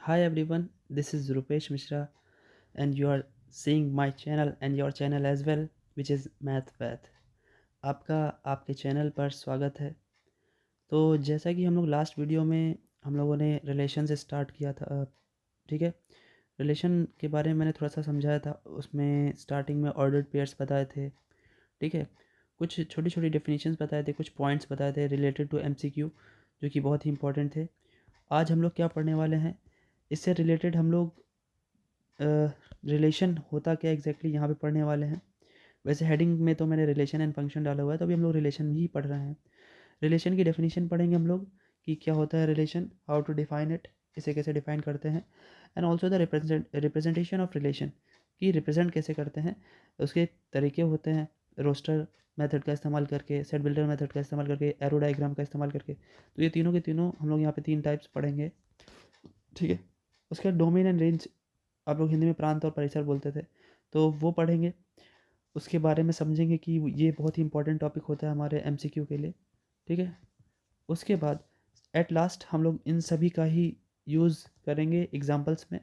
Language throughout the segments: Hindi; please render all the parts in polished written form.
Hi everyone, this is Rupesh Mishra and you are seeing my channel and your channel as well which is Math Path। आपका आपके चैनल पर स्वागत है। तो जैसा कि हम लोग लास्ट वीडियो में हम लोगों ने रिलेशन से स्टार्ट किया था, ठीक है। रिलेशन के बारे में मैंने थोड़ा सा समझाया था, उसमें स्टार्टिंग में ऑर्डर्ड पेयर्स बताए थे, ठीक है। कुछ छोटी छोटी डेफिनेशंस बताए थे, कुछ पॉइंट्स बताए थे रिलेटेड टू एमसीक्यू जो कि बहुत ही इंपॉर्टेंट थे। आज हम लोग क्या पढ़ने वाले हैं, इससे रिलेटेड हम लोग रिलेशन होता क्या एग्जैक्टली यहाँ पे पढ़ने वाले हैं। वैसे हेडिंग में तो मैंने रिलेशन एंड फंक्शन डाला हुआ है, तो अभी हम लोग रिलेशन ही पढ़ रहे हैं। रिलेशन की डेफिनेशन पढ़ेंगे हम लोग कि क्या होता है relation, how to define it, इसे कैसे डिफाइन करते हैं, and also the representation of relation कि रिप्रेजेंट कैसे करते हैं, उसके तरीके होते हैं। रोस्टर मेथड का इस्तेमाल करके, सेट बिल्डर मेथड का इस्तेमाल करके, एरो डायग्राम का इस्तेमाल करके। तो ये तीनों के तीनों हम लोग यहाँ पे 3 टाइप्स पढ़ेंगे, ठीक है। उसके बाद डोमेन एंड रेंज, आप लोग हिंदी में प्रांत और परिसर बोलते थे, तो वो पढ़ेंगे। उसके बारे में समझेंगे कि ये बहुत ही इंपॉर्टेंट टॉपिक होता है हमारे एमसीक्यू के लिए, ठीक है। उसके बाद एट लास्ट हम लोग इन सभी का ही यूज़ करेंगे एग्जांपल्स में,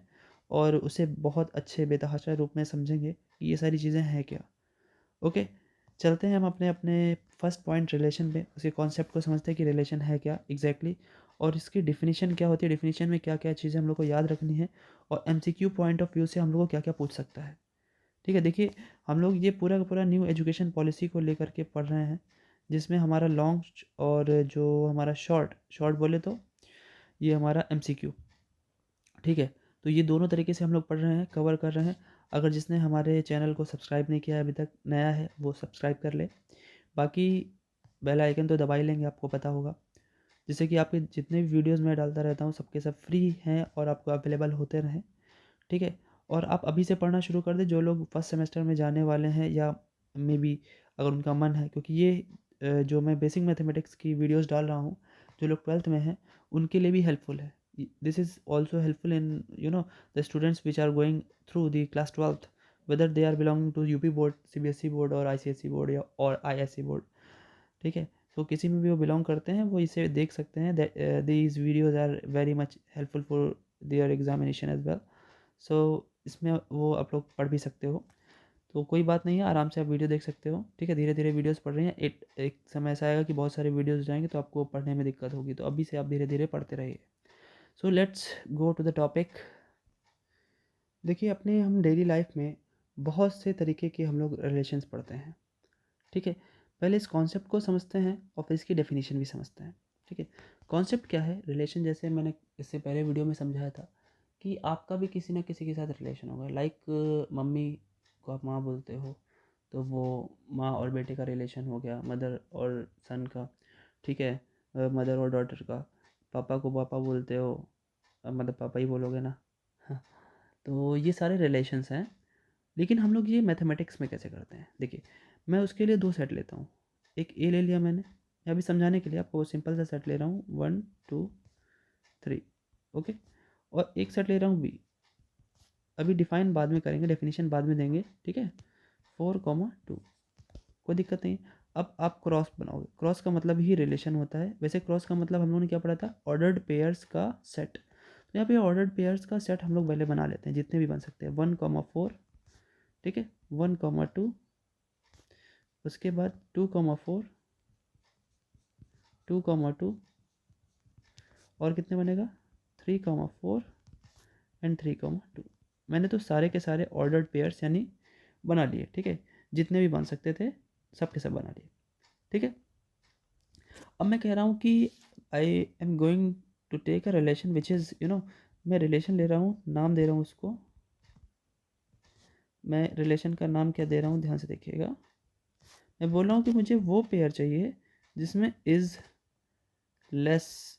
और उसे बहुत अच्छे बेतहाशा रूप में समझेंगे कि ये सारी चीज़ें हैं क्या। ओके, चलते हैं हम अपने अपने फर्स्ट पॉइंट रिलेशन में, उसके कॉन्सेप्ट को समझते हैं कि रिलेशन है क्या एग्जैक्टली और इसकी डिफिनीशन क्या होती है, डिफिनीशन में क्या क्या चीज़ें हम लोग को याद रखनी है, और एमसीक्यू पॉइंट ऑफ व्यू से हम लोग को क्या क्या पूछ सकता है, ठीक है। देखिए, हम लोग ये पूरा का पूरा न्यू एजुकेशन पॉलिसी को लेकर के पढ़ रहे हैं, जिसमें हमारा लॉन्ग और जो हमारा शॉर्ट शॉर्ट बोले तो ये हमारा एमसीक्यू, ठीक है। तो ये दोनों तरीके से हम लोग पढ़ रहे हैं, कवर कर रहे हैं। अगर जिसने हमारे चैनल को सब्सक्राइब नहीं किया है अभी तक, नया है, वो सब्सक्राइब कर ले। बाकी बेल आइकन तो दबा ही लेंगे, आपको पता होगा, जिससे कि आपके जितने भी वीडियोस मैं डालता रहता हूँ सबके सब फ्री हैं और आपको अवेलेबल होते रहें, ठीक है। और आप अभी से पढ़ना शुरू कर दें, जो लोग फर्स्ट सेमेस्टर में जाने वाले हैं या मे बी अगर उनका मन है, क्योंकि ये जो मैं बेसिक मैथमेटिक्स की वीडियोस डाल रहा हूँ, जो लोग 12th में हैं उनके लिए भी हेल्पफुल है। This is also helpful in the students which are going through the class 12th, whether they are belonging to UP board, CBSE board और आईसीएसई बोर्ड या और आईएससी बोर्ड, ठीक है। तो किसी में भी वो बिलोंग करते हैं वो इसे देख सकते हैं। These videos are very much helpful for their examination as well. So इसमें वो आप लोग पढ़ भी सकते हो, तो कोई बात नहीं है, आराम से आप वीडियो देख सकते हो, ठीक है। धीरे धीरे वीडियोस पढ़ रही हैं, एक समय ऐसा आएगा कि बहुत सारे वीडियोस जाएंगे तो आपको पढ़ने में दिक्कत होगी, तो अभी से आप धीरे धीरे पढ़ते रहिए। So let's go to the topic. देखिए, अपने हम डेली लाइफ में बहुत से तरीके के हम लोग रिलेशंस पढ़ते हैं, ठीक है। पहले इस कॉन्सेप्ट को समझते हैं और फिर इसकी डेफिनेशन भी समझते हैं, ठीक है। कॉन्सेप्ट क्या है रिलेशन, जैसे मैंने इससे पहले वीडियो में समझाया था कि आपका भी किसी ना किसी के साथ रिलेशन होगा। लाइक मम्मी को आप माँ बोलते हो, तो वो माँ और बेटे का रिलेशन हो गया, मदर और सन का, ठीक है। मदर और डॉटर का। पापा को पापा बोलते हो, मतलब पापा ही बोलोगे ना। हाँ, तो ये सारे रिलेशंस हैं। लेकिन हम लोग ये मैथमेटिक्स में कैसे करते हैं, देखिए, मैं उसके लिए 2 सेट लेता हूँ। एक ए ले लिया मैंने, या अभी समझाने के लिए आपको सिंपल सा सेट ले रहा हूँ, 1 2 3, ओके। और एक सेट ले रहा हूँ बी, अभी डिफाइन बाद में करेंगे, डेफिनेशन बाद में देंगे, ठीक है। 4 2, कोई दिक्कत नहीं। अब आप क्रॉस बनाओगे, क्रॉस का मतलब ही रिलेशन होता है। वैसे क्रॉस का मतलब हम लोगों ने क्या पढ़ा था, ऑर्डर्ड पेयर्स का सेट। तो यहाँ पे ऑर्डर्ड पेयर्स का सेट हम लोग पहले बना लेते हैं, जितने भी बन सकते हैं, 1 4, ठीक है, 1 2, उसके बाद 2 4, 2 2, और कितने बनेगा, 3 4 एंड 3 2। मैंने तो सारे के सारे ऑर्डर्ड पेयर्स यानी बना लिए, ठीक है। जितने भी बन सकते थे सब के सब बना लिए, ठीक है। अब मैं कह रहा हूँ कि I am going to take a relation which is मैं रिलेशन ले रहा हूँ, नाम दे रहा हूँ उसको। मैं रिलेशन का नाम क्या दे रहा हूँ, ध्यान से देखिएगा। मैं बोल रहा हूँ कि मुझे वो पेयर चाहिए जिसमें इज़ लेस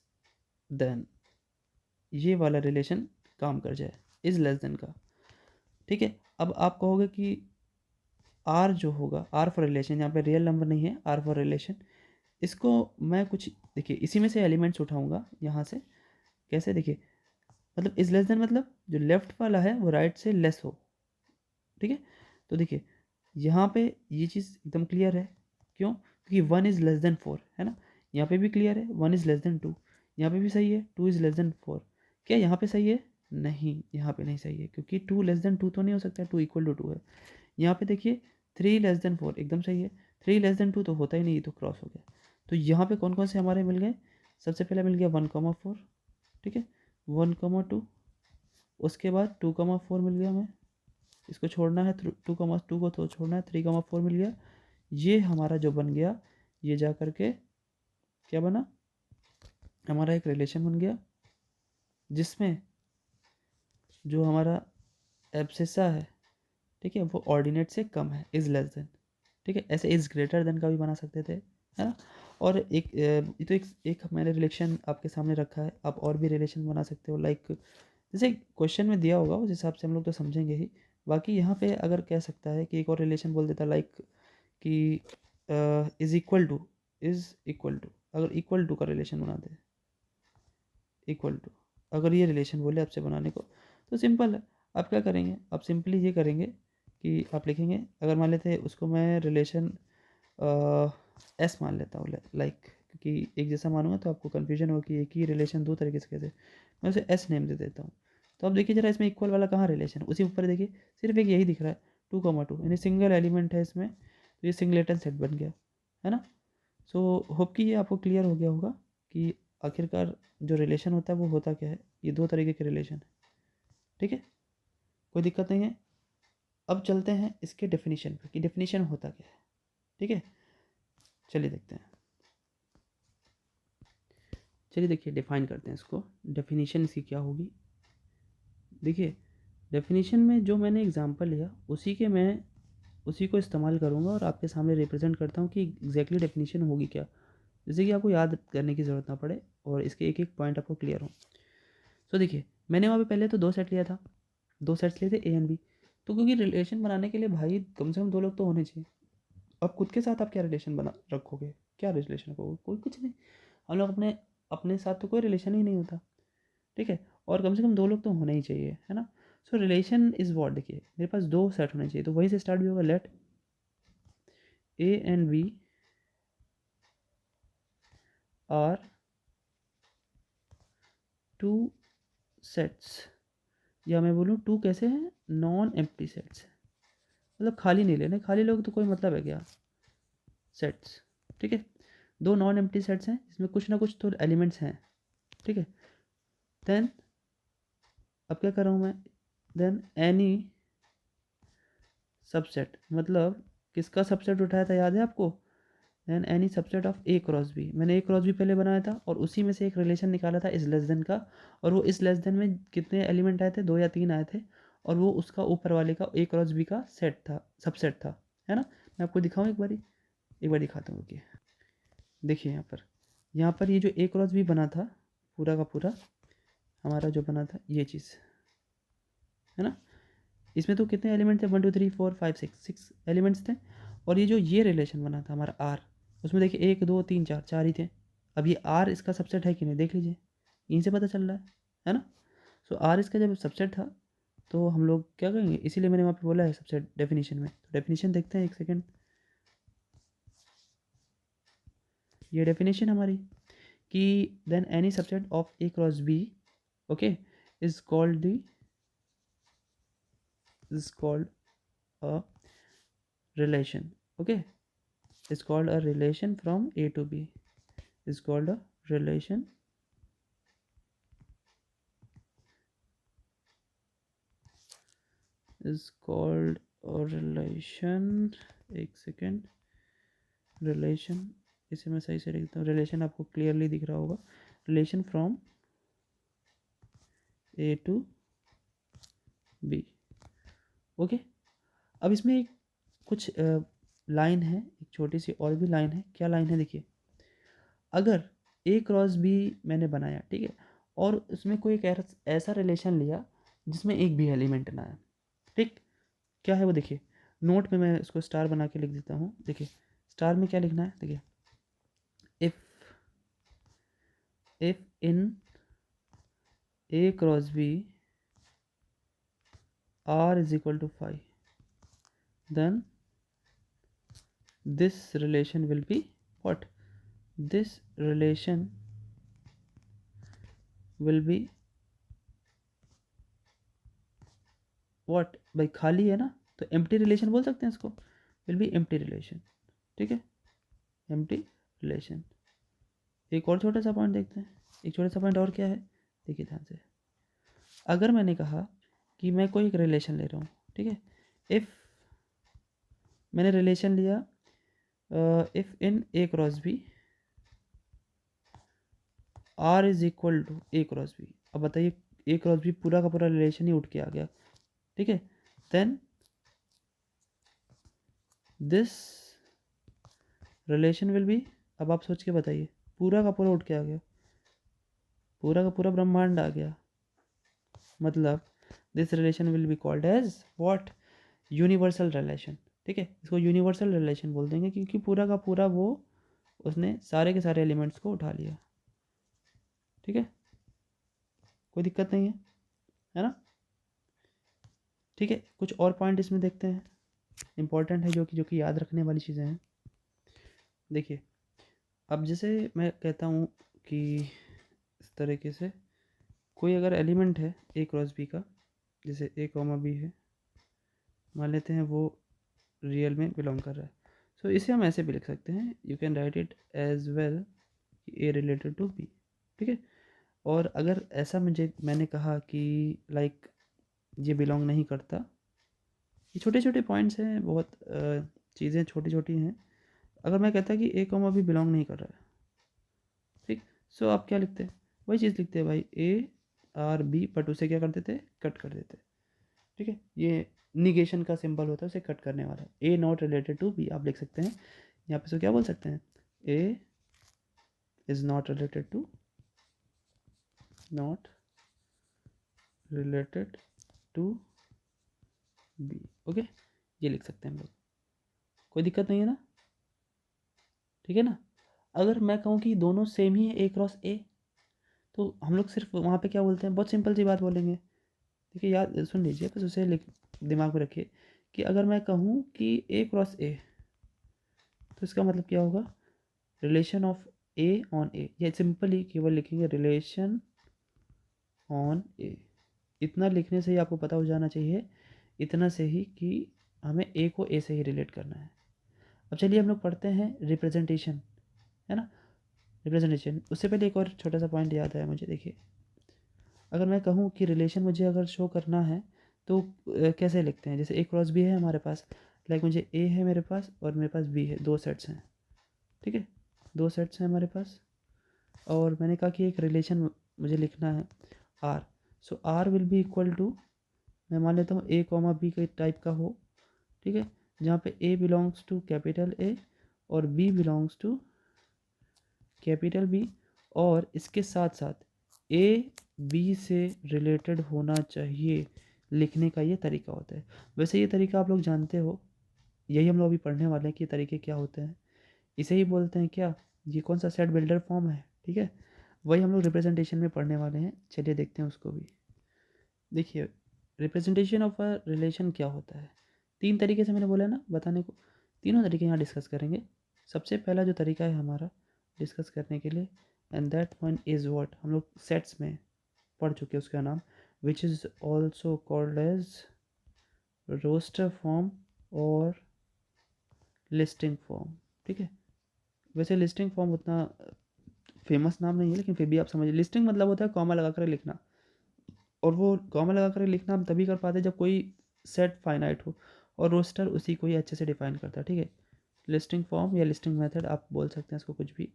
देन, ये वाला रिलेशन काम कर जाए, इज़ लेस देन का, ठीक है। अब आप कहोगे कि आर जो होगा, आर फॉर रिलेशन, यहाँ पे रियल नंबर नहीं है, आर फॉर रिलेशन, इसको मैं कुछ, देखिए, इसी में से एलिमेंट्स उठाऊंगा यहाँ से। कैसे, देखिए, मतलब इज लेस देन मतलब जो लेफ्ट वाला है वो राइट से लेस हो, ठीक है। तो देखिए, यहाँ पे ये चीज़ एकदम क्लियर है, क्यों, क्योंकि 1 इज़ लेस देन 4 है ना। यहाँ पे भी क्लियर है, 1 इज़ लेस देन 2, यहाँ पे भी सही है, 2 इज़ लेस देन 4। क्या यहाँ पे सही है, नहीं, यहाँ पे नहीं सही है, क्योंकि 2 लेस देन 2 तो नहीं हो सकता, 2 इक्वल टू 2 है। यहाँ पे देखिए 3 लेस देन 4 एकदम सही है, 3 लेस देन 2 तो होता ही नहीं, ये तो क्रॉस हो गया। तो यहाँ पे कौन कौन से हमारे मिल गए, सबसे पहले मिल गया 1,4, ठीक है, 1,2, उसके बाद 2,4 मिल गया हमें, इसको छोड़ना है, 2,2 को तो छोड़ना है, 3,4 मिल गया। ये हमारा जो बन गया, ये जा करके क्या बना, हमारा एक रिलेशन बन गया जिसमें जो हमारा एब्सिसा है, ठीक है, वो ऑर्डिनेट से कम है, इज़ लेस देन, ठीक है। ऐसे इज़ ग्रेटर देन का भी बना सकते थे, है ना। और एक ये तो एक मैंने रिलेशन आपके सामने रखा है, आप और भी रिलेशन बना सकते हो, लाइक जैसे क्वेश्चन में दिया होगा उस हिसाब से हम लोग तो समझेंगे ही। बाकी यहाँ पे अगर कह सकता है कि एक और रिलेशन बोल देता, लाइक कि इज़ इक्वल टू, अगर इक्वल टू का रिलेशन बना दे, इक्वल टू, अगर ये रिलेशन बोले आपसे बनाने को, तो सिंपल है, आप क्या करेंगे, आप सिंपली ये करेंगे कि आप लिखेंगे, अगर मान लेते हैं उसको मैं रिलेशन एस मान लेता हूँ, लाइक, क्योंकि एक जैसा मानूंगा तो आपको कन्फ्यूजन हो कि एक ही रिलेशन दो तरीके से कैसे, मैं उसे एस नेम दे देता हूँ। तो अब देखिए जरा इसमें इक्वल वाला कहाँ रिलेशन, उसी ऊपर देखिए सिर्फ एक यही दिख रहा है, 2,2, यानी सिंगल एलिमेंट है इसमें, तो ये सिंगलेटन सेट बन गया, है ना। सो होप कि ये आपको क्लियर हो गया होगा कि आखिरकार जो रिलेशन होता है वो होता क्या है, ये दो तरीके के रिलेशन है, ठीक है, कोई दिक्कत नहीं है। अब चलते हैं इसके डेफिनेशन पे कि डेफिनेशन होता क्या है, ठीक है, चलिए देखते हैं। चलिए देखिए डिफाइन करते हैं इसको, डेफिनेशन इसकी क्या होगी। देखिए डेफिनेशन में जो मैंने एग्जांपल लिया उसी को इस्तेमाल करूँगा और आपके सामने रिप्रेजेंट करता हूँ कि एग्जैक्टली डेफिनेशन होगी क्या, जैसे कि आपको याद करने की ज़रूरत ना पड़े और इसके एक एक पॉइंट आपको क्लियर हो। सो देखिए मैंने वहाँ पे पहले तो 2 सेट लिया था, 2 सेट्स लिए थे ए एंड बी, तो क्योंकि रिलेशन बनाने के लिए भाई कम से कम 2 लोग तो होने चाहिए। अब खुद के साथ आप क्या रिलेशन बना रखोगे, क्या रिलेशन रखोगे, कोई कुछ नहीं, हम लोग अपने अपने साथ तो कोई रिलेशन ही नहीं होता, ठीक है, और कम से कम 2 लोग तो होने ही चाहिए, है ना। सो रिलेशन इज़ वॉट, देखिए मेरे पास 2 सेट होने चाहिए, तो वहीं से स्टार्ट भी होगा, let A and B are 2 sets, या मैं बोलूँ 2 कैसे हैं, नॉन एम्प्टी सेट्स, मतलब खाली नहीं लेने, खाली लोग तो कोई मतलब है क्या, सेट्स, ठीक है, 2 नॉन एम्प्टी सेट्स हैं जिसमें कुछ ना कुछ तो एलिमेंट्स हैं, ठीक है। देन अब क्या कर रहा हूँ मैं, देन एनी सबसेट, मतलब किसका सबसेट उठाया था याद है आपको, then any subset of A cross B, मैंने ए क्रॉस बी पहले बनाया था और उसी में से एक रिलेशन निकाला था इस लेस देन का, और वो इस लेस देन में कितने एलिमेंट आए थे, 2 या 3 आए थे, और वो उसका ऊपर वाले का ए क्रॉस बी का सेट था, सबसेट था, है ना। मैं आपको दिखाऊँ एक बार दिखाता हूँ, रुकिए, देखिए यहाँ पर ये जो ए क्रॉस बी बना था पूरा का पूरा हमारा जो बना था ये चीज़, है ना, इसमें तो कितने एलिमेंट थे, 1 2 3 4 5 6 एलिमेंट्स थे, और ये रिलेशन बना था हमारा आर, उसमें देखिए 1 2 3 4 4 ही थे। अब ये आर इसका सबसेट है कि नहीं देख लीजिए, यहीं से पता चल रहा है ना। सो आर इसका जब सबसेट था तो हम लोग क्या करेंगे, इसीलिए मैंने वहाँ पे बोला है सबसेट डेफिनेशन में, तो डेफिनेशन देखते हैं एक सेकेंड। ये डेफिनेशन हमारी कि then any subset of A cross B, okay, is called a relation, okay, is called a relation from a to b, is called a relation is called a relation, एक सेकेंड, रिलेशन, इसे मैं सही से लिखता हूँ, रिलेशन आपको क्लियरली दिख रहा होगा, relation from A to B, okay. अब इसमें एक कुछ लाइन है, एक छोटी सी और भी लाइन है, क्या लाइन है देखिए, अगर ए क्रॉस बी मैंने बनाया, ठीक है, और उसमें कोई एक ऐसा रिलेशन लिया जिसमें एक भी एलिमेंट ना है, ठीक, क्या है वो देखिए, नोट में मैं इसको स्टार बना के लिख देता हूँ, देखिए स्टार में क्या लिखना है, देखिए if in A cross B R is equal to 5, then this relation will be what, this relation will be what, भाई खाली है ना, तो एम्प्टी रिलेशन बोल सकते हैं इसको, विल बी एम्प्टी रिलेशन, ठीक है, एम्प्टी रिलेशन। एक और छोटा सा पॉइंट देखते हैं, एक छोटा सा पॉइंट और क्या है, देखिए ध्यान से। अगर मैंने कहा कि मैं कोई एक रिलेशन ले रहा हूँ, ठीक है, इफ़ मैंने रिलेशन लिया if in A cross B R is equal to A cross B, अब बताइए ए क्रॉस बी पूरा का पूरा रिलेशन ही उठ के आ गया, ठीक है, then this relation will be, अब आप सोच के बताइए, पूरा का पूरा उठ के आ गया, पूरा का पूरा ब्रह्मांड आ गया, मतलब this relation will be called as what, universal relation, ठीक है, इसको यूनिवर्सल रिलेशन बोल देंगे क्योंकि पूरा का पूरा वो उसने सारे के सारे एलिमेंट्स को उठा लिया, ठीक है, कोई दिक्कत नहीं है ना, ठीक है। कुछ और पॉइंट इसमें देखते हैं, इंपॉर्टेंट है जो कि याद रखने वाली चीज़ें हैं। देखिए अब जैसे मैं कहता हूँ कि इस तरीके से कोई अगर एलिमेंट है ए क्रॉस बी का, जैसे ए कॉमा बी है, मान लेते हैं वो रियल में बिलोंग कर रहा है, सो इसे हम ऐसे भी लिख सकते हैं, you can write it as well A related to B, ठीक है। और अगर ऐसा मैंने कहा कि लाइक ये बिलोंग नहीं करता, ये छोटे छोटे पॉइंट्स हैं, बहुत चीज़ें छोटी छोटी हैं, अगर मैं कहता कि ए कॉमा भी बिलोंग नहीं कर रहा है, ठीक, सो आप क्या लिखते हैं, वही चीज़ लिखते हैं भाई, ए आर बी, बट उसे क्या कर देते, कट कर देते, ठीक है, ये निगेशन का सिंबल होता है, उसे कट करने वाला, ए नॉट रिलेटेड टू बी आप लिख सकते हैं, यहाँ पे सो क्या बोल सकते हैं, A is not related to, not related to B, okay, ये लिख सकते हैं हम लोग, कोई दिक्कत नहीं है ना, ठीक है ना। अगर मैं कहूँ कि दोनों सेम ही है ए क्रॉस ए, तो हम लोग सिर्फ वहाँ पे क्या बोलते हैं, बहुत सिंपल सी बात बोलेंगे, देखिए याद सुन लीजिए, बस उसे दिमाग में रखिए कि अगर मैं कहूँ कि ए क्रॉस ए, तो इसका मतलब क्या होगा, रिलेशन ऑफ ए ऑन ए, ये सिंपली केवल लिखेंगे रिलेशन ऑन ए, इतना लिखने से ही आपको पता हो जाना चाहिए, इतना से ही कि हमें ए को ए से ही रिलेट करना है। अब चलिए हम लोग पढ़ते हैं रिप्रेजेंटेशन, है ना, रिप्रेजेंटेशन। उससे पहले एक और छोटा सा पॉइंट याद आया मुझे, देखिए अगर मैं कहूँ कि रिलेशन मुझे अगर शो करना है तो कैसे लिखते हैं, जैसे ए क्रॉस बी है हमारे पास, लाइक मुझे ए है मेरे पास और मेरे पास बी है, दो सेट्स हैं, ठीक है, दो सेट्स हैं हमारे पास, और मैंने कहा कि एक रिलेशन मुझे लिखना है R, so R will be equal to, मैं मान लेता हूँ ए कॉमा बी के टाइप का हो, ठीक है, जहाँ पे A belongs to capital A और B belongs to capital B, और इसके साथ साथ ए बी से रिलेटेड होना चाहिए, लिखने का ये तरीका होता है। वैसे ये तरीका आप लोग जानते हो, यही हम लोग अभी पढ़ने वाले हैं कि ये तरीके क्या होते हैं, इसे ही बोलते हैं क्या, ये कौन सा सेट बिल्डर फॉर्म है, ठीक है, वही हम लोग रिप्रेजेंटेशन में पढ़ने वाले हैं, चलिए देखते हैं उसको भी। देखिए रिप्रेजेंटेशन ऑफ अ रिलेशन क्या होता है, तीन तरीके से मैंने बोला ना बताने को, तीनों तरीके यहाँ डिस्कस करेंगे। सबसे पहला जो तरीका है हमारा डिस्कस करने के लिए, and that one is what, हम लोग सेट्स में पढ़ चुके हैं उसका नाम, which is also called as roster form और लिस्टिंग फॉर्म, ठीक है। वैसे लिस्टिंग फॉर्म उतना फेमस नाम नहीं है, लेकिन फिर भी आप समझिए, लिस्टिंग मतलब होता है कॉमा लगा कर लिखना, और वो कॉमा लगा कर लिखना हम तभी कर पाते जब कोई सेट फाइनाइट हो, और रोस्टर उसी को ही अच्छे से डिफाइन करता है, ठीक है, लिस्टिंग फॉर्म या लिस्टिंग मेथड आप बोल सकते हैं इसको कुछ भी।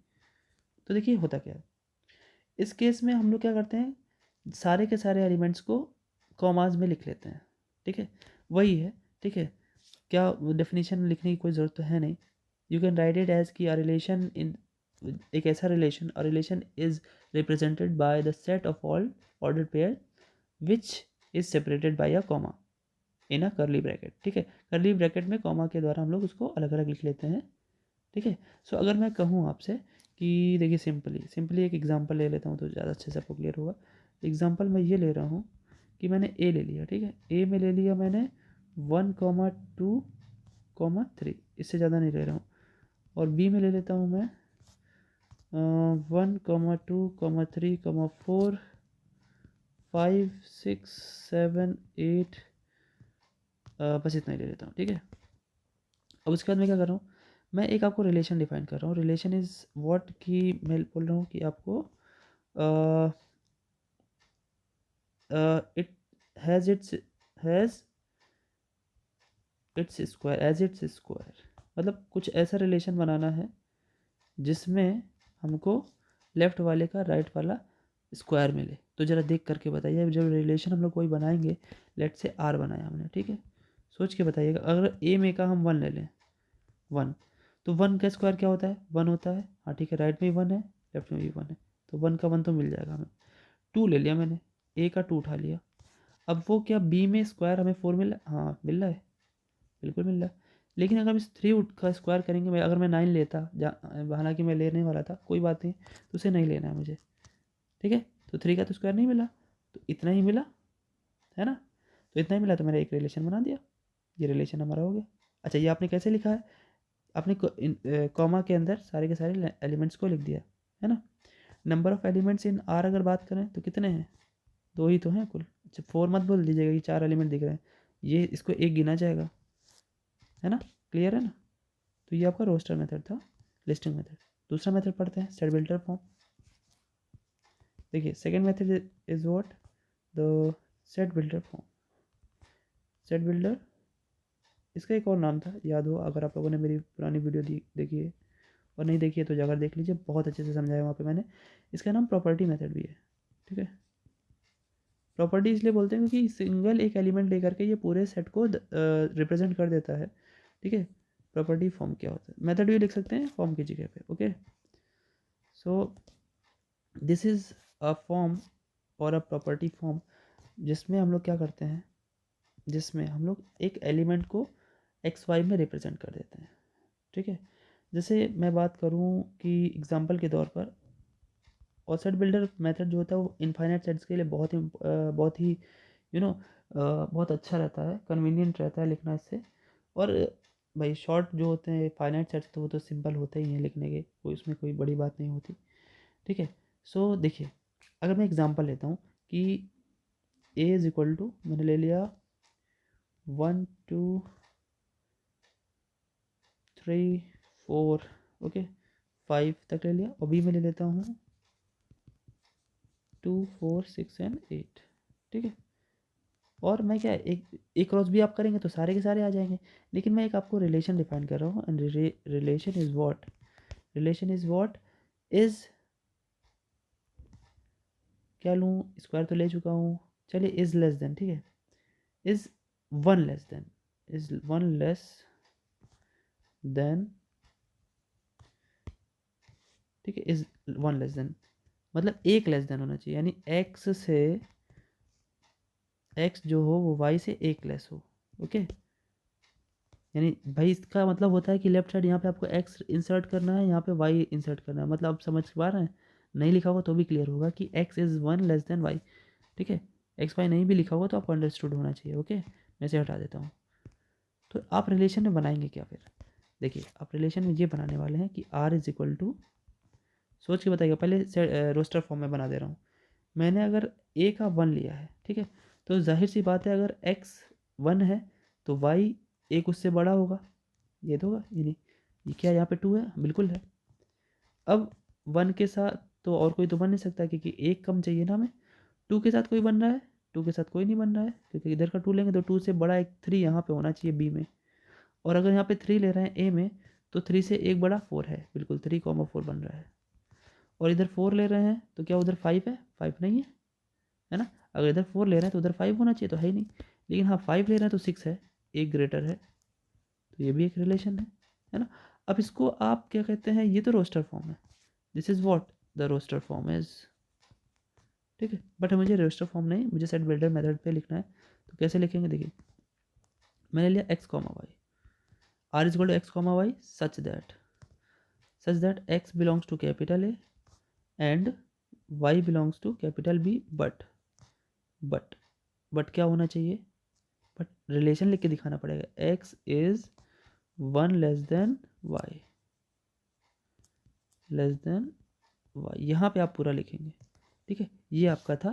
तो देखिए होता क्या है, इस केस में हम लोग क्या करते हैं, सारे के सारे एलिमेंट्स को कॉमाज में लिख लेते हैं, ठीक है, वही है, ठीक है, क्या डेफिनेशन लिखने की कोई ज़रूरत तो है नहीं, you can write it as कि रिलेशन इन, एक ऐसा relation is represented by the set of all order pair which is separated by a comma in a curly bracket, ठीक है, करली ब्रैकेट में कॉमा के द्वारा हम लोग उसको अलग अलग लिख लेते हैं, ठीक है। सो अगर मैं कहूँ आपसे कि देखिए सिंपली एक एग्जांपल ले लेता हूँ तो ज़्यादा अच्छे से आपको क्लियर होगा। एग्जांपल मैं ये ले रहा हूँ कि मैंने ए ले लिया, ठीक है, ए में ले लिया मैंने 1,2,3, इससे ज़्यादा नहीं ले रहा हूँ, और बी में ले लेता हूँ मैं 1,2,3,4 5 6 7 8 बस इतना ही ले लेता हूँ, ठीक है। अब उसके बाद मैं क्या कर रहा हूँ, मैं एक आपको रिलेशन डिफाइन कर रहा हूँ। रिलेशन इज़ व्हाट, कि मैं बोल रहा हूँ कि आपको it has has its square as its square, मतलब कुछ ऐसा रिलेशन बनाना है जिसमें हमको लेफ्ट वाले का राइट वाला स्क्वायर मिले। तो ज़रा देख करके बताइए, जब रिलेशन हम लोग कोई बनाएंगे, लेट से आर बनाया हमने, ठीक है, सोच के बताइएगा। अगर ए में का हम 1 ले लें, 1, तो 1 का स्क्वायर क्या होता है, 1 होता है। हाँ ठीक है, राइट में भी 1 है, लेफ्ट में भी 1 है, तो 1 का 1 तो मिल जाएगा हमें। 2 ले लिया मैंने, ए का 2 उठा लिया। अब वो क्या, बी में स्क्वायर हमें 4 मिल रहा है, हाँ मिल रहा है, बिल्कुल मिल रहा है। लेकिन अगर हम इस 3 का स्क्वायर करेंगे, अगर मैं 9 लेता, हालांकि मैं लेने वाला था, कोई बात नहीं, तो उसे नहीं लेना है मुझे, ठीक है। तो 3 का तो स्क्वायर नहीं मिला, तो इतना ही मिला, है ना। तो इतना ही मिला, तो मैंने एक रिलेशन बना दिया, ये रिलेशन हमारा हो गया। अच्छा, ये आपने कैसे लिखा है, आपने कॉमा के अंदर सारे के सारे एलिमेंट्स को लिख दिया, है ना। Number of elements in are अगर बात करें तो कितने हैं, 2 ही तो हैं कुल। अच्छा 4 मत बोल दीजिएगा कि 4 एलिमेंट दिख रहे हैं, ये इसको एक गिना जाएगा, है ना, क्लियर है ना। तो ये आपका रोस्टर मेथड था, लिस्टिंग मेथड। दूसरा मेथड पढ़ते हैं, सेट बिल्डर फॉर्म। देखिए second method is what, the set builder form. Set builder, इसका एक और नाम था, याद हो अगर आप लोगों ने मेरी पुरानी वीडियो देखी है, और नहीं देखी है तो जाकर देख लीजिए, बहुत अच्छे से समझाया वहाँ पे मैंने। इसका नाम प्रॉपर्टी मेथड भी है, ठीक है। प्रॉपर्टी इसलिए बोलते हैं क्योंकि सिंगल एक एलिमेंट लेकर के ये पूरे सेट को रिप्रेजेंट कर देता है, ठीक है। प्रॉपर्टी फॉर्म क्या होता है, मेथड भी लिख सकते हैं फॉर्म की जगह पे, okay. So this is a form और अ प्रॉपर्टी फॉर्म, जिसमें हम लोग क्या करते हैं, जिसमें हम लोग एक एलिमेंट को एक्स वाई में रिप्रेजेंट कर देते हैं, ठीक है। जैसे मैं बात करूँ कि एग्जांपल के तौर पर, और सेट बिल्डर मेथड जो होता है वो इनफाइनाइट सेट्स के लिए बहुत ही यू नो बहुत अच्छा रहता है, कन्वीनियंट रहता है लिखना इससे। और भाई शॉर्ट जो होते हैं फाइनाइट सेट्स, तो वो तो सिंपल होते ही हैं लिखने के, कोई उसमें कोई बड़ी बात नहीं होती, ठीक है। सो देखिए, अगर मैं एग्जांपल लेता हूँ कि ए इज इक्वल टू, मैंने ले लिया 1 2 3 4, ओके 5 तक ले लिया, और बी में ले लेता हूँ 2 4 6 एंड 8, ठीक है। और मैं क्या, एक क्रॉस भी आप करेंगे तो सारे के सारे आ जाएंगे। लेकिन मैं एक आपको रिलेशन डिफाइन कर रहा हूँ, and relation is what, relation is what is, क्या लूँ, स्क्वायर तो ले चुका हूँ, चलिए इज लेस देन, ठीक है, is 1 less then, is 1 less then, ठीक है, इज 1 लेस देन, मतलब एक लेस देन होना चाहिए, यानी एक्स से, एक्स जो हो वो वाई से एक लेस हो, ओके। यानी भाई इसका मतलब होता है कि लेफ्ट साइड यहाँ पे आपको एक्स इंसर्ट करना है, यहाँ पे वाई इंसर्ट करना है, मतलब आप समझ पा रहे हैं। नहीं लिखा होगा तो भी क्लियर होगा कि X is 1 less than Y, ठीक है। एक्स वाई नहीं भी लिखा होगा तो आपको अंडरस्टूड होना चाहिए, ओके। मैं इसे हटा देता हूँ। तो आप रिलेशन में बनाएंगे क्या फिर, देखिए आप रिलेशन में ये बनाने वाले हैं कि आर इज इक्वल टू, सोच के बताइएगा, पहले रोस्टर फॉर्म में बना दे रहा हूँ। मैंने अगर ए का 1 लिया है, ठीक है, तो जाहिर सी बात है अगर एक्स 1 है तो वाई एक उससे बड़ा होगा, ये तो होगा, ये नहीं, ये क्या यहाँ पे 2 है, बिल्कुल है। अब 1 के साथ तो और कोई तो बन नहीं सकता, क्योंकि एक कम चाहिए ना हमें। 2 के साथ कोई बन रहा है, 2 के साथ कोई नहीं बन रहा है, क्योंकि इधर का 2 लेंगे तो 2 से बड़ा एक 3 यहाँ पे होना चाहिए बी में। और अगर यहाँ पे 3 ले रहे हैं ए में, तो 3 से एक बड़ा 4 है, बिल्कुल 3,4 बन रहा है। और इधर 4 ले रहे हैं तो क्या उधर 5 है, 5 नहीं है, है ना। अगर इधर 4 ले रहे हैं तो उधर 5 होना चाहिए, तो है ही नहीं। लेकिन हाँ 5 ले रहे हैं तो 6 है, एक ग्रेटर है, तो ये भी एक रिलेशन है ना। अब इसको आप क्या कहते हैं, ये तो रोस्टर फॉर्म है, this is what the roster form is, ठीक है। बट मुझे रोस्टर फॉर्म नहीं, मुझे सेट बिल्डर मेथड पे लिखना है। तो कैसे लिखेंगे, देखिए मैंने लिया X comma Y, R is equal to X comma Y such that X belongs to capital A and Y belongs to capital B, but but क्या होना चाहिए, बट रिलेशन लिख के दिखाना पड़ेगा, X is 1 less than Y, less than Y, यहाँ पे आप पूरा लिखेंगे, ठीक है। ये आपका था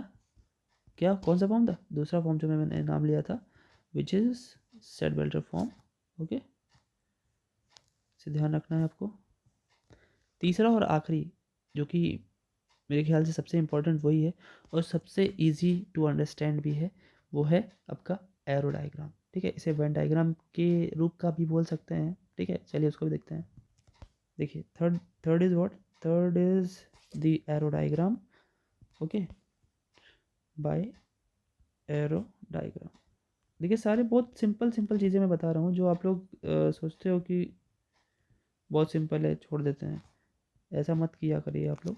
क्या, कौन सा फॉर्म था, दूसरा फॉर्म जो मैंने नाम लिया था, which is set builder form. Okay, इसे ध्यान रखना है आपको। तीसरा और आखिरी, जो कि मेरे ख्याल से सबसे इम्पोर्टेंट वही है और सबसे इजी टू अंडरस्टैंड भी है, वो है आपका एरो डायग्राम। ठीक है, इसे वेन डायग्राम के रूप का भी बोल सकते हैं। ठीक है, चलिए उसको भी देखते हैं। देखिए, third is what, third is the arrow diagram. Okay, by arrow diagram. देखिए, सारे बहुत सिंपल सिंपल चीज़ें मैं बता रहा हूँ, जो आप लोग सोचते हो कि बहुत सिंपल है, छोड़ देते हैं। ऐसा मत किया करिए आप लोग,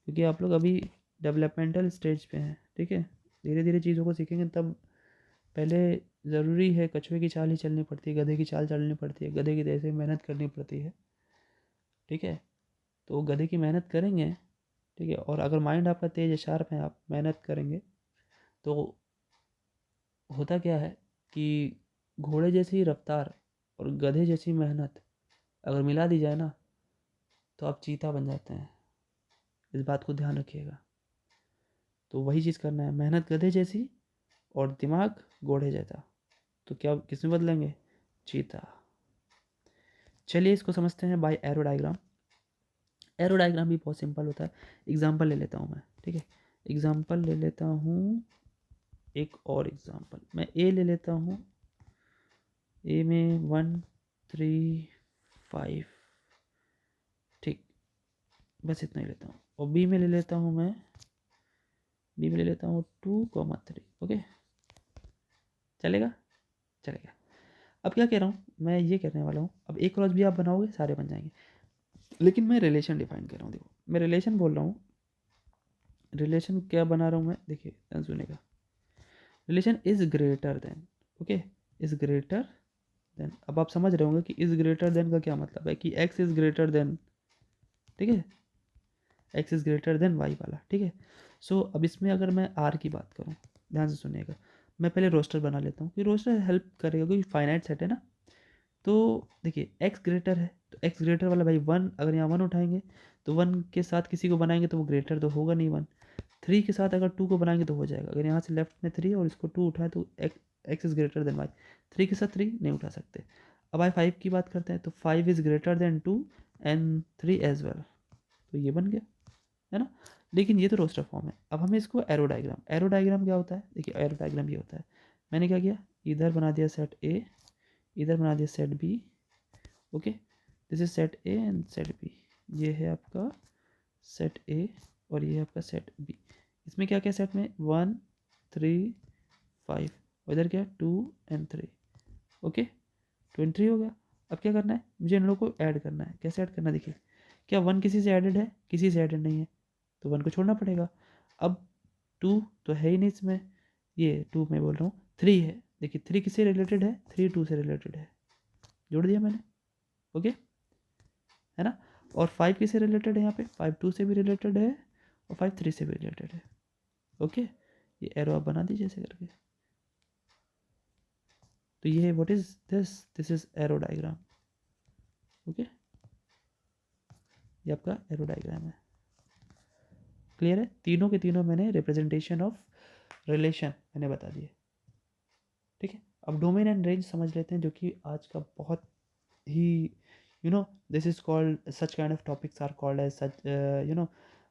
क्योंकि आप लोग अभी डेवलपमेंटल स्टेज पे हैं। ठीक है, धीरे धीरे चीज़ों को सीखेंगे तब। पहले ज़रूरी है, कछुए की चाल ही चलनी पड़ती है, गधे की चाल चलनी पड़ती है, गधे की जैसे मेहनत करनी पड़ती है। ठीक है, तो गधे की मेहनत करेंगे। ठीक है, और अगर माइंड आपका तेज है, शार्प है, आप मेहनत करेंगे, तो होता क्या है कि घोड़े जैसी रफ्तार और गधे जैसी मेहनत अगर मिला दी जाए ना, तो आप चीता बन जाते हैं। इस बात को ध्यान रखिएगा। तो वही चीज़ करना है, मेहनत गधे जैसी और दिमाग घोड़े जैसा। तो क्या किस में बदलेंगे? चीता। चलिए इसको समझते हैं by arrow diagram. Arrow diagram भी बहुत सिंपल होता है। एग्जाम्पल ले लेता हूँ मैं। ठीक है, एग्जाम्पल ले लेता हूँ, एक और एग्जाम्पल मैं ए ले लेता हूँ। ए में 1 3 5, ठीक, बस इतना ही लेता हूँ। और बी में ले लेता हूँ मैं, बी में ले लेता हूँ 2, 3। ओके, चलेगा? चलेगा। अब क्या कह रहा हूँ मैं, ये कहने वाला हूँ, अब एक क्रॉस भी आप बनाओगे सारे बन जाएंगे, लेकिन मैं रिलेशन डिफाइन कर रहा हूँ। देखो, मैं रिलेशन बोल रहा हूँ। रिलेशन क्या बना रहा हूँ मैं, देखिए ध्यान सुनेगा। Relation is greater then, okay, is greater then. अब आप समझ रहे होंगे कि इज ग्रेटर देन का क्या मतलब है, कि एक्स इज ग्रेटर देन, ठीक है, X is greater than Y वाला। ठीक है, सो अब इसमें अगर मैं आर की बात करूँ, ध्यान से सुनिएगा। मैं पहले रोस्टर बना लेता हूँ कि रोस्टर हेल्प करेगा, क्योंकि फाइनाइट सेट है ना। तो देखिए, एक्स ग्रेटर है, तो एक्स ग्रेटर वाला भाई 1, अगर यहाँ 1 उठाएंगे तो 1 के साथ किसी को बनाएंगे तो वो ग्रेटर तो होगा नहीं 1। 3 के साथ अगर 2 को बनाएंगे तो हो जाएगा। अगर यहाँ से लेफ्ट में 3 और इसको 2 उठाए तो X is greater than Y. 3 के साथ 3 नहीं उठा सकते। अब आई 5 की बात करते हैं, तो 5 is greater than 2 and 3 as well. तो ये बन गया, है ना। लेकिन ये तो रोस्टर फॉर्म है। अब हमें इसको एरो डायग्राम, एरो डायग्राम क्या होता है, देखिए एरो डायग्राम ये होता है। मैंने क्या किया, इधर बना दिया सेट ए, इधर बना दिया set B. Okay, this is set A and set B. ये है आपका सेट ए और ये है आपका सेट बी। इसमें क्या क्या सेट में 1 3 5, और इधर क्या 2 एंड 3। ओके, 23 हो गया। अब क्या करना है, मुझे इन लोगों को ऐड करना है। कैसे ऐड करना है, देखिए, क्या 1 किसी से ऐडेड है, किसी से ऐडेड नहीं है, तो 1 को छोड़ना पड़ेगा। अब 2 तो है ही नहीं इसमें, ये 2 मैं बोल रहा हूँ, 3 है। देखिए 3 किससे रिलेटेड है, 3 2 से रिलेटेड है, जोड़ दिया मैंने। ओके, है ना। और 5 किससे रिलेटेड है, यहाँ पे 5 2 से भी रिलेटेड है और 5 3 से भी रिलेटेड है। ओके, ये एरो आप बना दीजिए ऐसे करके। तो ये है what is this, this is arrow diagram. Okay, ये आपका एरो डायग्राम है। क्लियर है, तीनों के तीनों मैंने रिप्रेजेंटेशन ऑफ रिलेशन मैंने बता दिए। ठीक है, अब डोमेन एंड रेंज समझ लेते हैं, जो कि आज का बहुत ही this is called, such kind of topics are called as such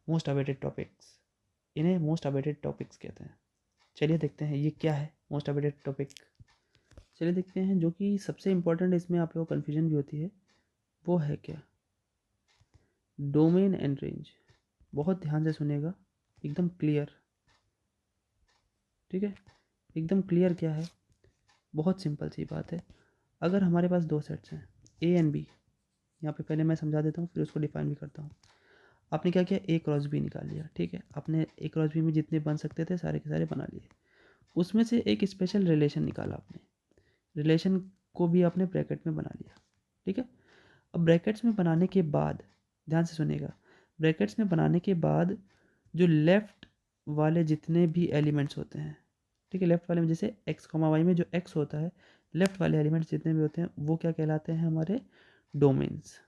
most awaited topics. इन्हें मोस्ट अवेटेड टॉपिक्स कहते हैं। चलिए देखते हैं ये क्या है मोस्ट अवेटेड टॉपिक। चलिए देखते हैं, जो कि सबसे इम्पोर्टेंट, इसमें आप लोगों को कन्फ्यूजन भी होती है, वो है क्या, डोमेन एंड रेंज। बहुत ध्यान से सुनिएगा, एकदम क्लियर। ठीक है, एकदम क्लियर क्या है, बहुत सिंपल सी बात है। अगर हमारे पास दो सेट्स हैं ए एंड बी, यहाँ पे पहले मैं समझा देता हूँ फिर उसको डिफाइन भी करता हूँ। आपने क्या किया, ए क्रॉस बी निकाल लिया। ठीक है, आपने ए क्रॉस बी में जितने बन सकते थे सारे के सारे बना लिए। उसमें से एक स्पेशल रिलेशन निकाला आपने, रिलेशन को भी आपने ब्रैकेट में बना लिया। ठीक है, अब ब्रैकेट्स में बनाने के बाद, ध्यान से सुनिएगा, ब्रैकेट्स में बनाने के बाद जो लेफ़्ट वाले जितने भी एलिमेंट्स होते हैं, ठीक है, लेफ़्ट वाले में जैसे एक्स कॉमा वाई में जो एक्स होता है, लेफ़्ट वाले एलिमेंट्स जितने भी होते हैं वो क्या कहलाते हैं, हमारे डोमेन्स।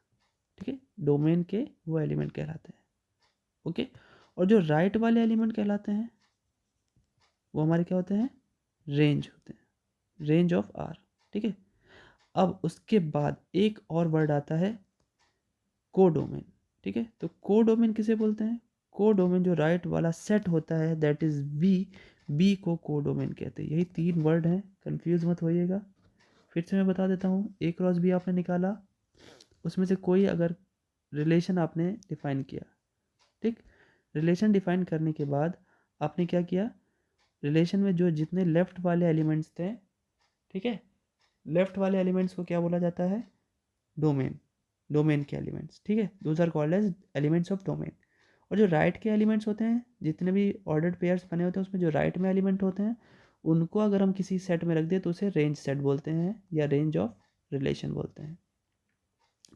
ठीक है, डोमेन के वो एलिमेंट कहलाते हैं। ओके, और जो राइट वाले एलिमेंट कहलाते हैं वो हमारे क्या होते हैं, रेंज होते हैं, रेंज ऑफ आर। ठीक है। अब उसके बाद एक और वर्ड आता है कोडोमेन, ठीक है। तो कोडोमेन किसे बोलते हैं? कोडोमेन जो राइट वाला सेट होता है दैट इज बी को कोडोमेन कहते हैं। यही 3 वर्ड हैं, कंफ्यूज मत होइएगा। फिर से मैं बता देता हूँ, ए क्रॉस बी आपने निकाला, उसमें से कोई अगर रिलेशन आपने डिफाइन किया, ठीक। रिलेशन डिफाइन करने के बाद आपने क्या किया, रिलेशन में जो जितने लेफ्ट वाले एलिमेंट्स थे, ठीक है, लेफ्ट वाले एलिमेंट्स को क्या बोला जाता है? डोमेन। डोमेन के एलिमेंट्स, ठीक है, those are called as elements of domain. और जो राइट के एलिमेंट्स होते हैं, जितने भी ऑर्डर्ड पेयर्स बने होते हैं उसमें जो राइट में एलिमेंट होते हैं, उनको अगर हम किसी सेट में रख दें तो उसे रेंज सेट बोलते हैं या रेंज ऑफ रिलेशन बोलते हैं,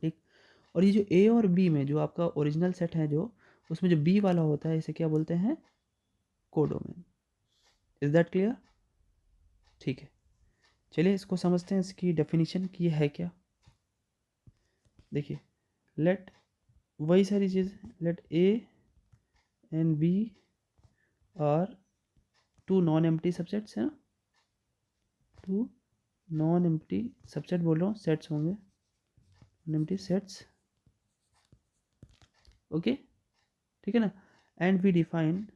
ठीक। और ये जो ए और बी में जो आपका ओरिजिनल सेट है, जो उसमें जो बी वाला होता है, इसे क्या बोलते हैं? कोडोमेन। Is that clear? ठीक है, चलिए इसको समझते हैं, इसकी डेफिनेशन की है क्या। देखिए, लेट, वही सारी चीज़, let A and B are 2 non empty subsets हैं ना, 2 नॉन एम्प्टी सबसेट बोल रहा हूँ, सेट्स होंगे, नॉन एम्प्टी सेट्स, ओके, ठीक है ना। And we define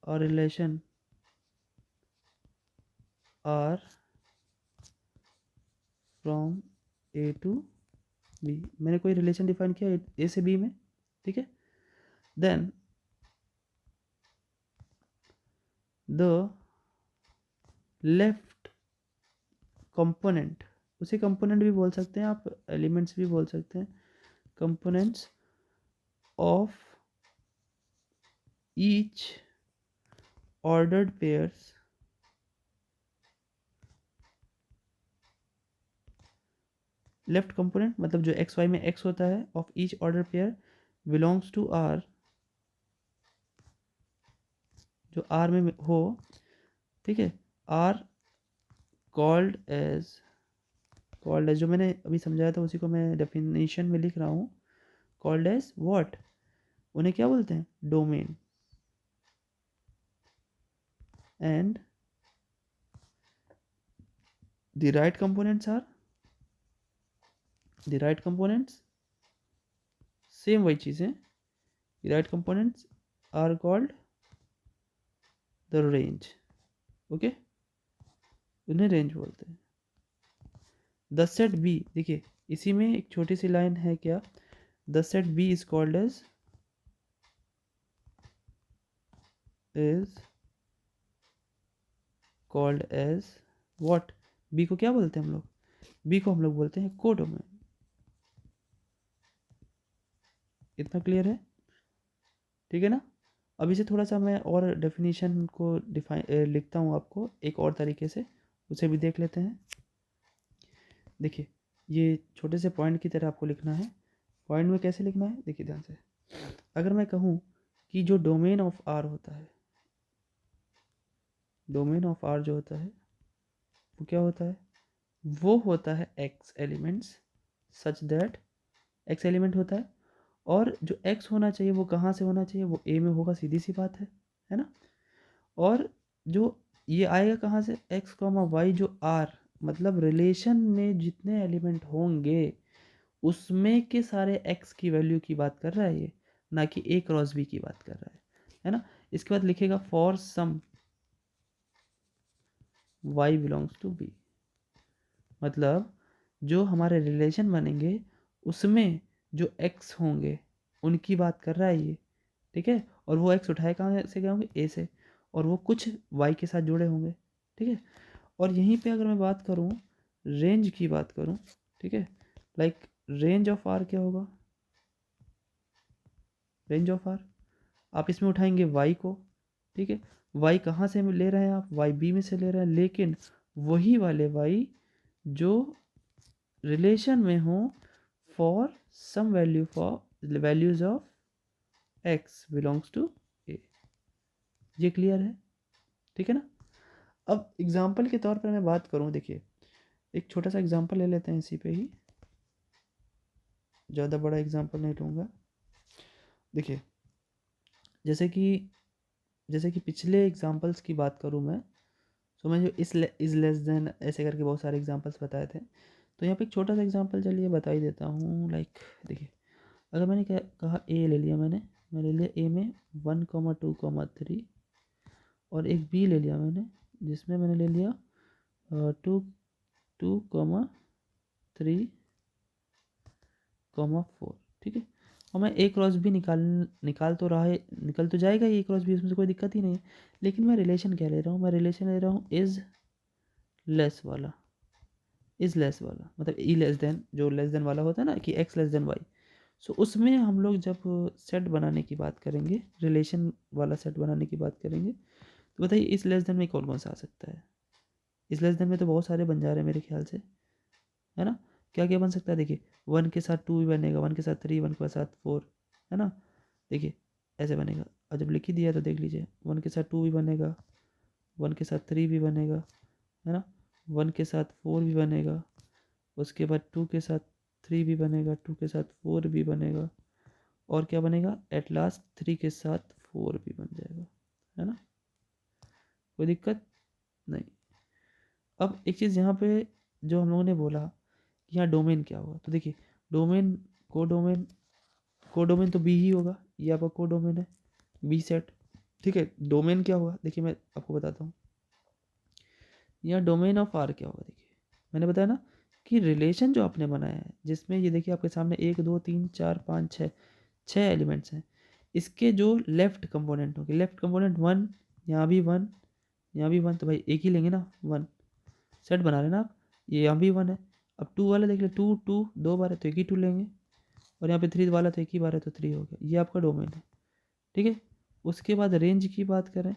a relation R from A to B. मैंने कोई रिलेशन डिफाइन किया ए से बी में, ठीक है। देन द लेफ्ट कंपोनेंट, उसे कंपोनेंट भी बोल सकते हैं आप, एलिमेंट्स भी बोल सकते हैं, components of each ordered pairs left component मतलब जो एक्स वाई में एक्स होता है of each order pair belongs to R, जो आर में हो, ठीक है, आर कॉल्ड एज, जो मैंने अभी समझाया था उसी को मैं डेफिनेशन में लिख रहा हूँ, कॉल्ड एज व्हाट, उन्हें क्या बोलते हैं? Domain. And the right components are, the right components, same वही चीज़ें, the right components are called the range, okay, उन्हें रेंज बोलते हैं। द सेट बी, देखिए इसी में एक छोटी सी लाइन है क्या, the set B is called as what, B को क्या बोलते हैं हम लोग? बी को हम लोग बोलते हैं कोडोमेन। इतना क्लियर है? ठीक है ना। अब इसे थोड़ा सा मैं और डेफिनेशन को डिफाइन लिखता हूँ आपको एक और तरीके से, उसे भी देख लेते हैं। देखिए, ये छोटे से पॉइंट की तरह आपको लिखना है। पॉइंट में कैसे लिखना है, देखिए ध्यान से। अगर मैं कहूँ कि जो डोमेन ऑफ आर होता है, डोमेन ऑफ आर जो होता है वो क्या होता है? वो होता है x elements, such that x element होता है, और जो एक्स होना चाहिए वो कहाँ से होना चाहिए? वो ए में होगा, सीधी सी बात है ना। और जो ये आएगा कहाँ से? एक्स कॉमा वाई, जो आर मतलब रिलेशन में जितने एलिमेंट होंगे उसमें के सारे एक्स की वैल्यू की बात कर रहा है ये, ना कि ए क्रॉस बी की बात कर रहा है ना। इसके बाद लिखेगा for some Y belongs to B, मतलब जो हमारे रिलेशन बनेंगे उसमें जो एक्स होंगे उनकी बात कर रहा है ये, ठीक है। और वो एक्स उठाए कहाँ से गए होंगे? ए से, और वो कुछ वाई के साथ जुड़े होंगे, ठीक है। और यहीं पे अगर मैं बात करूँ, रेंज की बात करूँ, ठीक है, लाइक रेंज ऑफ आर क्या होगा? रेंज ऑफ आर, आप इसमें उठाएंगे वाई को, ठीक है। वाई कहाँ से ले रहे हैं आप? वाई बी में से ले रहे हैं, लेकिन वही वाले वाई जो रिलेशन में हो for some value, for values of x belongs to A. ये क्लियर है? ठीक है ना। अब एग्जाम्पल के तौर पर मैं बात करूँ, देखिए एक छोटा सा एग्जाम्पल ले लेते हैं इसी पे ही, ज़्यादा बड़ा एग्जाम्पल नहीं लूँगा। देखिए, जैसे कि जैसे कि पिछले एग्जांपल्स की बात करूँ मैं, तो मैं जो इज़ लेस देन ऐसे करके बहुत सारे एग्जांपल्स बताए थे। तो यहाँ पे एक छोटा सा एग्जांपल चलिए बता ही देता हूँ। लाइक देखिए, अगर मैंने कहा ए ले लिया, मैं ले लिया ए में 1,2,3 और एक बी ले लिया मैंने, जिसमें मैंने ले लिया 2,3,4, ठीक है। और मैं ए क्रॉस भी निकाल तो रहा है, निकल तो जाएगा ये क्रॉस भी, उसमें से कोई दिक्कत ही नहीं है। लेकिन मैं रिलेशन क्या ले रहा हूँ, मैं रिलेशन ले रहा हूँ इज़ लेस वाला, इज़ लेस वाला मतलब ई लेस देन, जो लेस देन वाला होता है ना कि एक्स लेस देन वाई। सो उसमें हम लोग जब सेट बनाने की बात करेंगे, रिलेशन वाला सेट बनाने की बात करेंगे, तो बताइए इस लेस देन में कौन कौन सा आ सकता है। इस लेस देन में तो बहुत सारे बन जा रहे हैं मेरे ख्याल से, है ना। क्या क्या बन सकता है, देखिए 1 के साथ 2 भी बनेगा, 1 के साथ 3, 1 के साथ 4, है ना। देखिए ऐसे बनेगा, और जब लिख ही दिया तो देख लीजिए 1 के साथ 2 भी बनेगा, 1 के साथ 3 भी बनेगा, है ना। 1 के साथ 4 भी बनेगा, उसके बाद 2 के साथ 3 भी बनेगा, 2 के साथ 4 भी बनेगा, और क्या बनेगा एट लास्ट 3 के साथ 4 भी बन जाएगा, है ना। कोई दिक्कत नहीं। अब एक चीज़ यहाँ पे जो हम लोगों ने बोला कि यहाँ डोमेन क्या हुआ, तो देखिए डोमेन, कोडोमेन, कोडोमेन तो बी ही होगा, ये आपका कोडोमेन है बी सेट, ठीक है। डोमेन क्या हुआ, देखिए मैं आपको बताता हूँ, यहाँ डोमेन ऑफ आर क्या होगा। देखिए मैंने बताया ना कि रिलेशन जो आपने बनाया है, जिसमें ये देखिए आपके सामने 1 2 3 4 5 6 6 एलिमेंट्स हैं, इसके जो लेफ्ट कंपोनेंट होंगे, लेफ्ट कंपोनेंट 1, यहाँ भी 1, यहाँ भी 1, तो भाई एक ही लेंगे ना 1, सेट बना लेना आप। ये यहाँ भी 1 है, अब 2 वाला देख ले, 2 2 दो बार है तो एक ही 2 लेंगे, और यहाँ पे 3 वाला तो एक ही बार है तो 3 हो गया, ये आपका डोमेन है, ठीक है। उसके बाद रेंज की बात करें,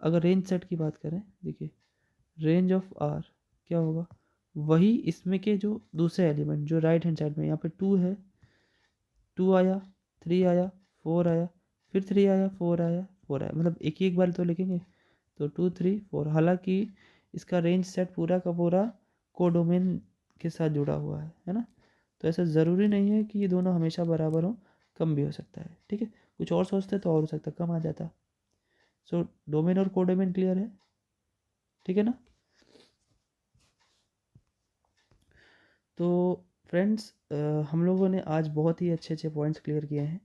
अगर रेंज सेट की बात करें, देखिए रेंज ऑफ आर क्या होगा, वही इसमें के जो दूसरे एलिमेंट जो राइट हैंड साइड में, यहाँ पे 2 है, 2 आया, 3 आया, 4 आया, फिर 3 आया, 4 आया, 4 आया, मतलब एक ही एक बार तो लिखेंगे, तो 2 3 4। हालांकि इसका रेंज सेट पूरा का पूरा कोडोमेन के साथ जुड़ा हुआ है ना। तो ऐसा ज़रूरी नहीं है कि ये दोनों हमेशा बराबर हो, कम भी हो सकता है, ठीक है। कुछ और सोचते तो और हो सकता, कम आ जाता। सो डोमेन और कोडोमेन क्लियर है, ठीक है ना। तो फ्रेंड्स, हम लोगों ने आज बहुत ही अच्छे अच्छे पॉइंट्स क्लियर किए हैं।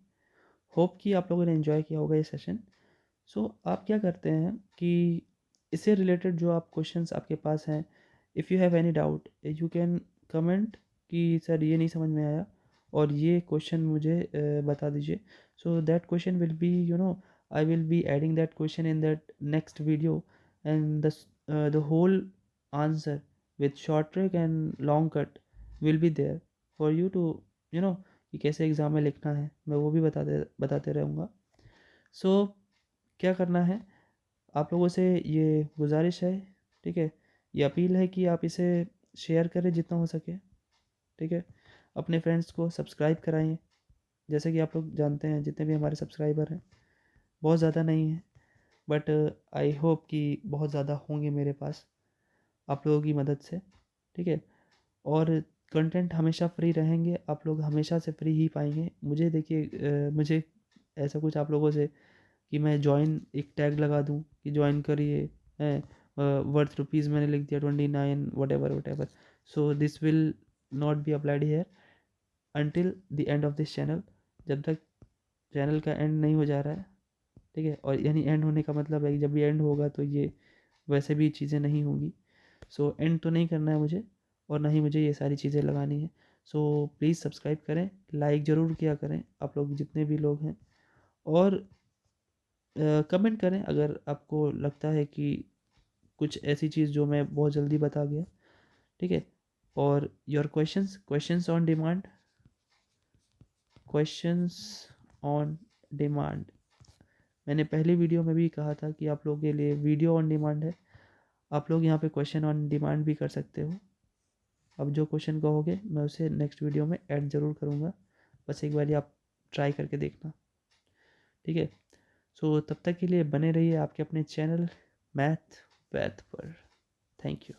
होप कि आप लोगों ने एंजॉय किया होगा ये सेशन। सो आप क्या करते हैं कि इससे रिलेटेड जो आप क्वेश्चंस आपके पास हैं, if you have any doubt you can comment कि सर ये नहीं समझ में आया और ये क्वेश्चन मुझे बता दीजिए। So that question will be I will be adding that question in that next video, and the whole answer with short trick and long cut will be there for you to कि कैसे एग्ज़ाम में लिखना है, मैं वो भी बताते रहूँगा। सो क्या करना है, आप लोगों से ये गुजारिश है, ठीक है, ये अपील है कि आप इसे शेयर करें जितना हो सके, ठीक है। अपने फ्रेंड्स को सब्सक्राइब कराएं। जैसे कि आप लोग जानते हैं जितने भी हमारे सब्सक्राइबर हैं, बहुत ज़्यादा नहीं है, बट आई होप कि बहुत ज़्यादा होंगे मेरे पास आप लोगों की मदद से, ठीक है। और कंटेंट हमेशा फ्री रहेंगे, आप लोग हमेशा से फ्री ही पाएंगे मुझे। देखिए मुझे ऐसा कुछ आप लोगों से कि मैं जॉइन एक टैग लगा दूं कि ज्वाइन करिए, है वर्थ रुपीज़ मैंने लिख दिया 29 whatever whatever. So this will not be applied here until the end of this channel, जब तक चैनल का एंड नहीं हो जा रहा है, ठीक है। और यानी एंड होने का मतलब है कि जब भी एंड होगा तो ये वैसे भी चीज़ें नहीं होंगी। सो एंड तो नहीं करना है मुझे, और ना ही मुझे ये सारी चीज़ें लगानी है। सो प्लीज़ सब्सक्राइब करें, लाइक ज़रूर किया करें आप लोग जितने भी लोग हैं, और कमेंट करें अगर आपको लगता है कि कुछ ऐसी चीज़ जो मैं बहुत जल्दी बता गया, ठीक है। और your questions on demand, questions on demand, मैंने पहली वीडियो में भी कहा था कि आप लोगों के लिए वीडियो ऑन डिमांड है, आप लोग यहाँ पे क्वेश्चन ऑन डिमांड भी कर सकते हो। अब जो क्वेश्चन कहोगे मैं उसे नेक्स्ट वीडियो में ऐड ज़रूर करूँगा, बस एक बार आप ट्राई करके देखना, ठीक है। सो तब तक के लिए बने रहिए आपके अपने चैनल मैथ वैथ पर। Thank you.